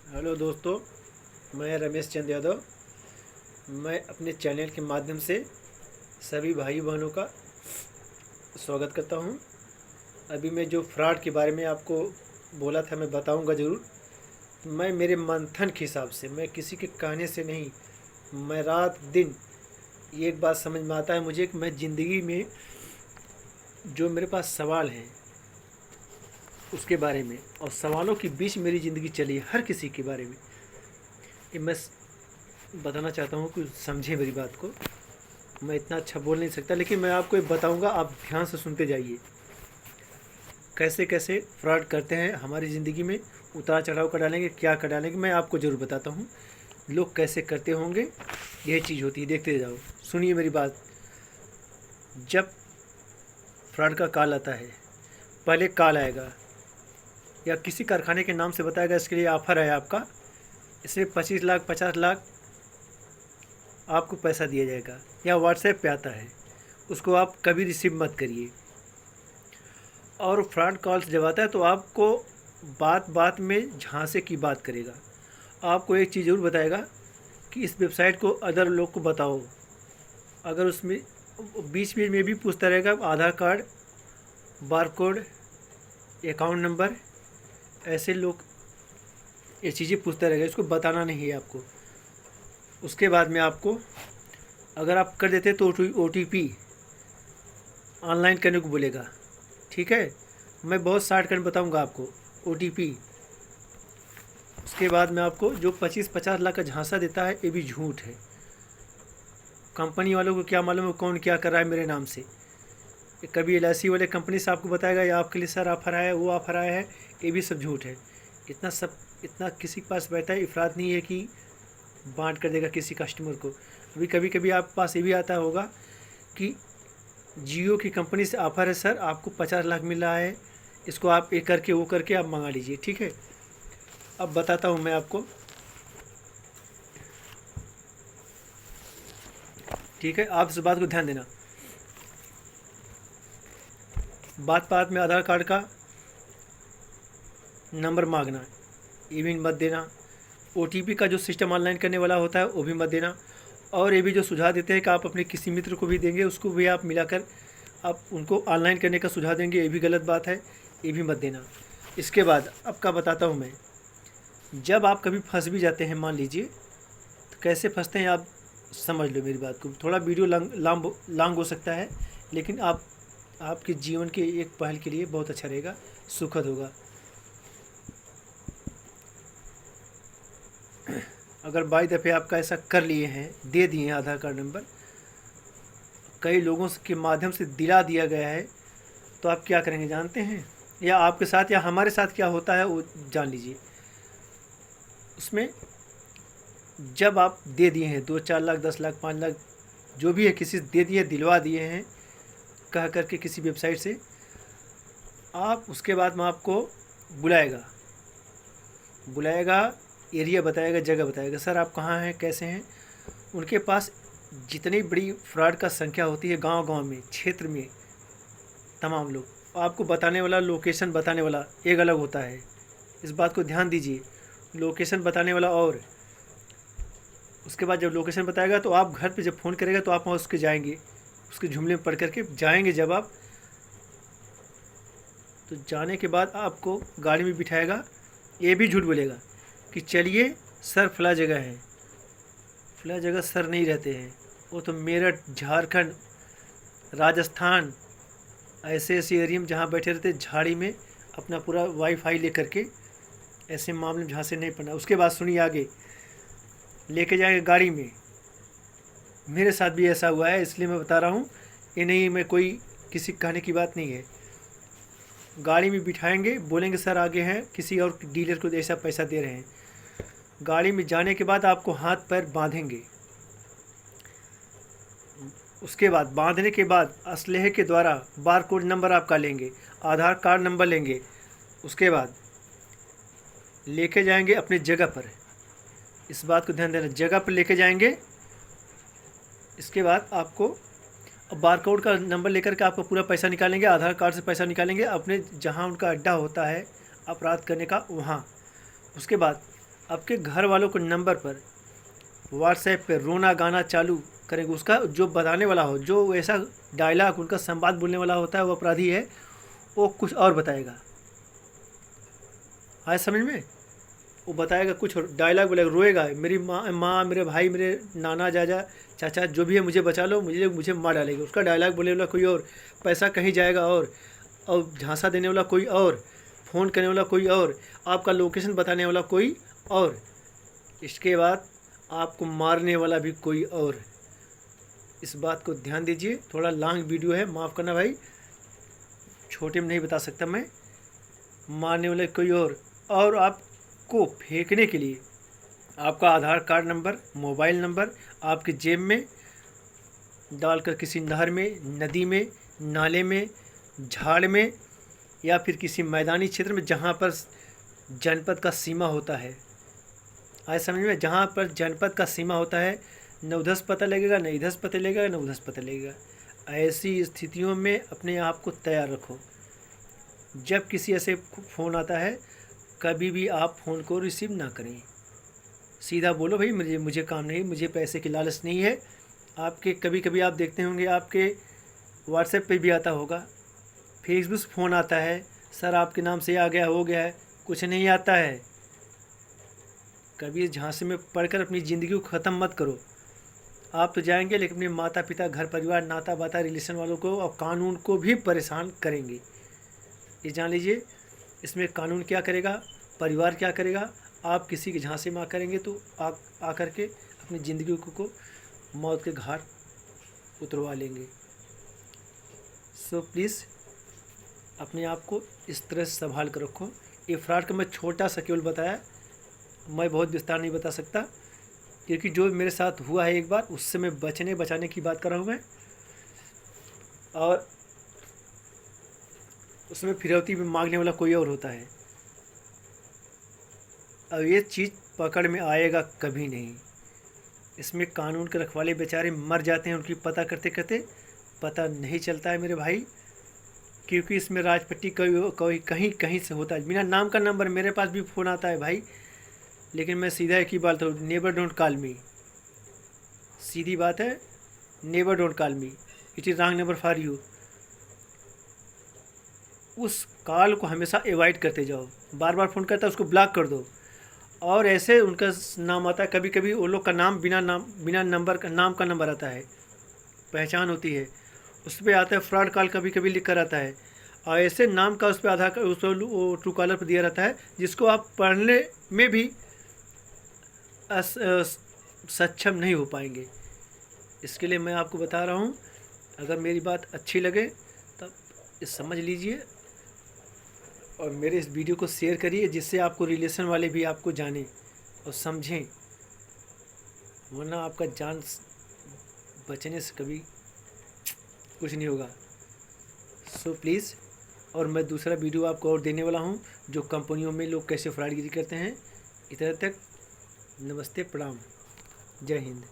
Hello दोस्तों, मैं रमेश चंद यादव। मैं अपने चैनल के माध्यम से सभी भाई बहनों का स्वागत करता हूं। अभी मैं जो फ्रॉड के बारे में आपको बोला था, मैं बताऊंगा ज़रूर। मैं मेरे मंथन के हिसाब से, मैं किसी के कहने से नहीं, मैं रात दिन एक बात समझ में आता है मुझे कि मैं ज़िंदगी में जो मेरे पास सवाल हैं उसके बारे में, और सवालों के बीच मेरी ज़िंदगी चली है हर किसी के बारे में, ये मैं बताना चाहता हूँ कि समझें मेरी बात को। मैं इतना अच्छा बोल नहीं सकता, लेकिन मैं आपको ये बताऊंगा, आप ध्यान से सुनते जाइए। कैसे कैसे फ्रॉड करते हैं हमारी ज़िंदगी में, उतार चढ़ाव कर डालेंगे, क्या कर डालेंगे, मैं आपको ज़रूर बताता हूँ। लोग कैसे करते होंगे, यही चीज़ होती है, देखते जाओ। सुनिए मेरी बात। जब फ्रॉड का कॉल आता है, पहले कॉल आएगा या किसी कारखाने के नाम से बताएगा, इसके लिए ऑफ़र है आपका, इसमें 25 लाख 50 लाख आपको पैसा दिया जाएगा, या व्हाट्सएप पे आता है, उसको आप कभी रिसीव मत करिए। और फ्रॉड कॉल्स जब आता है तो आपको बात बात में झांसे की बात करेगा। आपको एक चीज़ ज़रूर बताएगा कि इस वेबसाइट को अदर लोग को बताओ। अगर उसमें बीच बीच में भी पूछता रहेगा आधार कार्ड, बारकोड, अकाउंट नंबर, ऐसे लोग ये चीज़ें पूछता रहेगा, इसको बताना नहीं है आपको। उसके बाद में आपको, अगर आप कर देते तो OTP ऑनलाइन करने को बोलेगा। ठीक है, मैं बहुत शॉर्टकट बताऊंगा आपको। OTP, उसके बाद में आपको जो 25-50 लाख का झांसा देता है, ये भी झूठ है। कंपनी वालों को क्या मालूम है कौन क्या कर रहा है मेरे नाम से। कभी LIC वाले कंपनी से आपको बताएगा या आपके लिए सर ऑफर आया है, वो ऑफर आया है, ये भी सब झूठ है। इतना किसी के पास बैठा है इफराद नहीं है कि बांट कर देगा किसी कस्टमर को। अभी कभी कभी आपके पास ये भी आता होगा कि जियो की कंपनी से ऑफ़र है सर, आपको 50 लाख मिल रहा है, इसको आप ये करके वो करके आप मंगा लीजिए। ठीक है, अब बताता हूँ मैं आपको। ठीक है, आप इस बात को ध्यान देना। बात बात में आधार कार्ड का नंबर मांगना, ये भी मत देना। OTP का जो सिस्टम ऑनलाइन करने वाला होता है वो भी मत देना। और ये भी जो सुझाव देते हैं कि आप अपने किसी मित्र को भी देंगे, उसको भी आप मिलाकर आप उनको ऑनलाइन करने का सुझाव देंगे, ये भी गलत बात है, ये भी मत देना। इसके बाद आपका बताता हूँ मैं। जब आप कभी फंस भी जाते हैं, मान लीजिए, तो कैसे फंसते हैं आप समझ लो मेरी बात को। थोड़ा वीडियो लॉन्ग हो सकता है, लेकिन आपके जीवन के एक पहल के लिए बहुत अच्छा रहेगा, सुखद होगा। अगर बाई दफ़े आपका ऐसा कर लिए हैं, दे दिए हैं आधार कार्ड नंबर, कई लोगों के माध्यम से दिला दिया गया है, तो आप क्या करेंगे जानते हैं? या आपके साथ या हमारे साथ क्या होता है वो जान लीजिए। उसमें जब आप दे दिए हैं 2-4 लाख, 10 लाख, 5 लाख, जो भी है, किसी से दे दिए, दिलवा दिए हैं कह करके किसी वेबसाइट से, आप उसके बाद में आपको बुलाएगा, एरिया बताएगा, जगह बताएगा, सर आप कहाँ हैं, कैसे हैं। उनके पास जितनी बड़ी फ्रॉड का संख्या होती है गांव-गांव में, क्षेत्र में, तमाम लोग, आपको बताने वाला, लोकेशन बताने वाला एक अलग होता है। इस बात को ध्यान दीजिए, लोकेशन बताने वाला। और उसके बाद जब लोकेशन बताएगा तो आप घर पे जब फ़ोन करेगा तो आप वहाँ उसके जाएंगे, उसके जुमले में पढ़ करके जाएंगे। जब आप तो जाने के बाद आपको गाड़ी में बिठाएगा, ये भी झूठ बोलेगा कि चलिए सर फला जगह है। फला जगह सर नहीं रहते हैं, वो तो मेरठ, झारखंड, राजस्थान, ऐसे ऐसे एरिया में जहाँ बैठे रहते, झाड़ी में अपना पूरा वाईफाई लेकर के। ऐसे मामले में झांसे नहीं पड़ना। उसके बाद सुनिए आगे, लेके जाएंगे गाड़ी में। मेरे साथ भी ऐसा हुआ है, इसलिए मैं बता रहा हूँ, ये नहीं मैं कोई किसी कहने की बात नहीं है। गाड़ी में बिठाएंगे, बोलेंगे सर आगे हैं, किसी और डीलर को ऐसा पैसा दे रहे हैं। गाड़ी में जाने के बाद आपको हाथ पैर बांधेंगे। उसके बाद बांधने के बाद असलहे के द्वारा बारकोड नंबर आपका लेंगे, आधार कार्ड नंबर लेंगे। उसके बाद लेके जाएंगे अपनी जगह पर। इस बात को ध्यान देना, जगह पर लेके जाएंगे। इसके बाद आपको बारकोड का नंबर लेकर के आपका पूरा पैसा निकालेंगे, आधार कार्ड से पैसा निकालेंगे अपने जहाँ उनका अड्डा होता है अपराध करने का, वहाँ। उसके बाद आपके घर वालों को नंबर पर व्हाट्सएप पे रोना गाना चालू करेंगे, उसका जो बताने वाला हो, जो ऐसा डायलॉग उनका संवाद बोलने वाला होता है वो अपराधी है, वो कुछ और बताएगा। आए समझ में? वो बताएगा कुछ डायलॉग बोलेगा, रोएगा, मेरी माँ मेरे भाई मेरे नाना जाजा चाचा जो भी है मुझे बचा लो, मुझे मार डालेगा। उसका डायलॉग बोलने वाला कोई और, पैसा कहीं जाएगा और झांसा देने वाला कोई और, फ़ोन करने वाला कोई और, आपका लोकेशन बताने वाला कोई और, इसके बाद आपको मारने वाला भी कोई और। इस बात को ध्यान दीजिए। थोड़ा लॉन्ग वीडियो है, माफ़ करना भाई, छोटे में नहीं बता सकता मैं। मारने वाले कोई और आपको फेंकने के लिए आपका आधार कार्ड नंबर, मोबाइल नंबर आपके जेब में डालकर किसी नहर में, नदी में, नाले में, झाड़ में या फिर किसी मैदानी क्षेत्र में जहाँ पर जनपद का सीमा होता है। आए समझ में? जहाँ पर जनपद का सीमा होता है, न उधर से पता लगेगा, न इधर से पता लगेगा, न उधर से पता लगेगा। ऐसी स्थितियों में अपने आप को तैयार रखो। जब किसी ऐसे फ़ोन आता है, कभी भी आप फ़ोन को रिसीव ना करें। सीधा बोलो, भाई मुझे काम नहीं, मुझे पैसे की लालच नहीं है। आपके कभी आप देखते होंगे, आपके व्हाट्सएप पे भी आता होगा, फेसबुक फ़ोन आता है, सर आपके नाम से आ गया, हो गया है। कुछ नहीं आता है। कभी इस झांसे में पढ़कर अपनी ज़िंदगी को ख़त्म मत करो। आप तो जाएंगे लेकिन अपने माता पिता, घर परिवार, नाता बाता, रिलेशन वालों को और कानून को भी परेशान करेंगे। ये जान लीजिए, इसमें कानून क्या करेगा, परिवार क्या करेगा, आप किसी के झांसे में करेंगे तो आकर के अपनी ज़िंदगी को मौत के घाट उतरवा लेंगे। सो प्लीज़ अपने आप को इस तरह से संभाल कर रखो। ये फ्रॉड का मैं छोटा सा केवल बताया, मैं बहुत विस्तार नहीं बता सकता, क्योंकि जो मेरे साथ हुआ है एक बार, उससे मैं बचाने की बात कर रहा हूँ मैं। और उसमें फिरौती भी मांगने वाला कोई और होता है। अब ये चीज़ पकड़ में आएगा कभी नहीं। इसमें कानून के रखवाले बेचारे मर जाते हैं, उनकी पता करते करते पता नहीं चलता है मेरे भाई, क्योंकि इसमें राजपट्टी कहीं से होता है। बिना नाम का नंबर मेरे पास भी फ़ोन आता है भाई, लेकिन मैं सीधा एक ही बात हूँ, नेबर डोंट कॉल मी। सीधी बात है, neighbour don't call me, it is wrong number for you. उस कॉल को हमेशा अवॉइड करते जाओ। बार बार फ़ोन करता है उसको ब्लॉक कर दो। और ऐसे उनका नाम आता है, कभी वो लोग का नाम बिना नंबर का, नाम का नंबर आता है, पहचान होती है, उस पर आता है फ्रॉड कॉल, कभी लिख कर आता है। और ऐसे नाम का उस पर आधार कार्ड, उस वो ट्रू कॉलर पर दिया रहता है, जिसको आप पढ़ने में भी सक्षम नहीं हो पाएंगे। इसके लिए मैं आपको बता रहा हूँ, अगर मेरी बात अच्छी लगे तब इस समझ लीजिए और मेरे इस वीडियो को शेयर करिए, जिससे आपको रिलेशन वाले भी आपको जानें और समझें, वरना आपका जान बचने से कभी कुछ नहीं होगा। सो प्लीज़, और मैं दूसरा वीडियो आपको और देने वाला हूँ, जो कंपनियों में लोग कैसे फ्रॉडगिरी करते हैं। इधर तक नमस्ते, प्रणाम, जय हिंद।